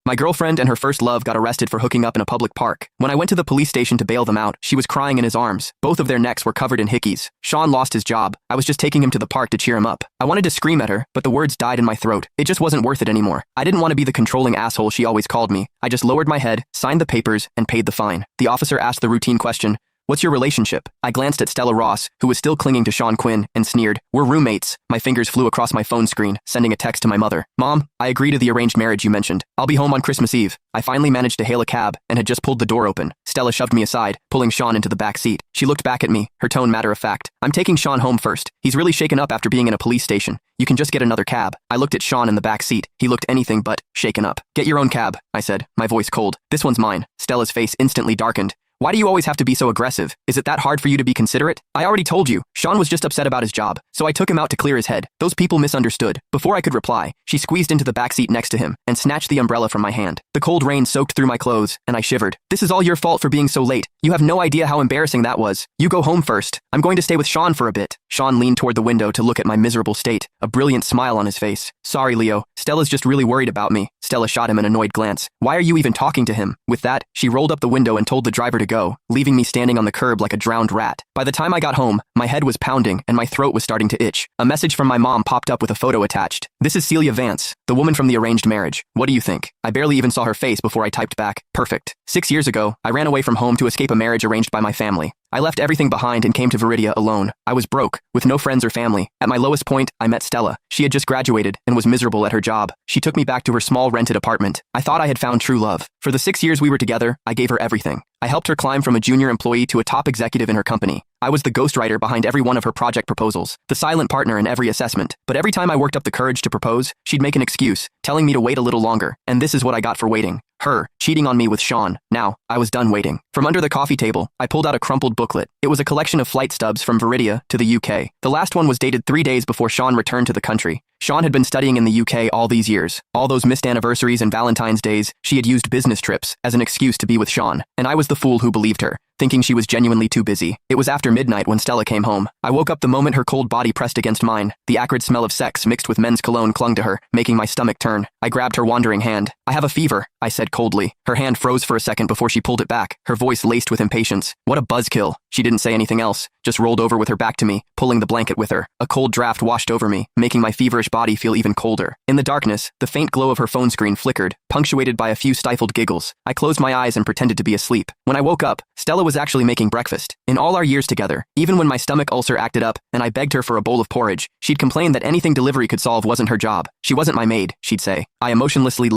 My girlfriend and her first love got arrested for hooking up in a public park. When I went to the police station to bail them out, she was crying in his arms. Both of their necks were covered in hickeys. Sean lost his job. I was just taking him to the park to cheer him up. I wanted to scream at her, but the words died in my throat. It just wasn't worth it anymore. I didn't want to be the controlling asshole she always called me. I just lowered my head, signed the papers, and paid the fine. The officer asked the routine question, "What's your relationship?" I glanced at Stella Ross, who was still clinging to Sean Quinn, and sneered, "We're roommates." My fingers flew across my phone screen, sending a text to my mother. "Mom, I agree to the arranged marriage you mentioned. I'll be home on Christmas Eve." I finally managed to hail a cab and had just pulled the door open. Stella shoved me aside, pulling Sean into the back seat. She looked back at me, her tone matter-of-fact. "I'm taking Sean home first. He's really shaken up after being in a police station. You can just get another cab." I looked at Sean in the back seat. He looked anything but shaken up. "Get your own cab," I said, my voice cold. "This one's mine." Stella's face instantly darkened. "Why do you always have to be so aggressive? Is it that hard for you to be considerate?" "I already told you. Sean was just upset about his job, so I took him out to clear his head. Those people misunderstood." Before I could reply, she squeezed into the backseat next to him and snatched the umbrella from my hand. The cold rain soaked through my clothes, and I shivered. "This is all your fault for being so late. You have no idea how embarrassing that was. You go home first. I'm going to stay with Sean for a bit." Sean leaned toward the window to look at my miserable state, a brilliant smile on his face. "Sorry, Leo. Stella's just really worried about me." Stella shot him an annoyed glance. "Why are you even talking to him?" With that, she rolled up the window and told the driver to go, leaving me standing on the curb like a drowned rat. By the time I got home, my head was pounding and my throat was starting to itch. A message from my mom popped up with a photo attached. "This is Celia Vance, the woman from the arranged marriage. What do you think?" I barely even saw her face before I typed back, "Perfect." 6 years ago, I ran away from home to escape a marriage arranged by my family. I left everything behind and came to Viridia alone. I was broke, with no friends or family. At my lowest point, I met Stella. She had just graduated and was miserable at her job. She took me back to her small rented apartment. I thought I had found true love. For the 6 years we were together, I gave her everything. I helped her climb from a junior employee to a top executive in her company. I was the ghostwriter behind every one of her project proposals, the silent partner in every assessment. But every time I worked up the courage to propose, she'd make an excuse, telling me to wait a little longer. And this is what I got for waiting. Her, cheating on me with Sean. Now, I was done waiting. From under the coffee table, I pulled out a crumpled booklet. It was a collection of flight stubs from Viridia to the UK. The last one was dated 3 days before Sean returned to the country. Sean had been studying in the UK all these years. All those missed anniversaries and Valentine's days, she had used business trips as an excuse to be with Sean. And I was the fool who believed her, thinking she was genuinely too busy. It was after midnight when Stella came home. I woke up the moment her cold body pressed against mine. The acrid smell of sex mixed with men's cologne clung to her, making my stomach turn. I grabbed her wandering hand. "I have a fever," I said coldly. Her hand froze for a second before she pulled it back, her voice laced with impatience. "What a buzzkill." She didn't say anything else, just rolled over with her back to me, pulling the blanket with her. A cold draft washed over me, making my feverish body feel even colder. In the darkness, the faint glow of her phone screen flickered, punctuated by a few stifled giggles. I closed my eyes and pretended to be asleep. When I woke up, Stella was actually making breakfast. In all our years together, even when my stomach ulcer acted up and I begged her for a bowl of porridge, she'd complain that anything delivery could solve wasn't her job. She wasn't my maid, she'd say. I emotionlessly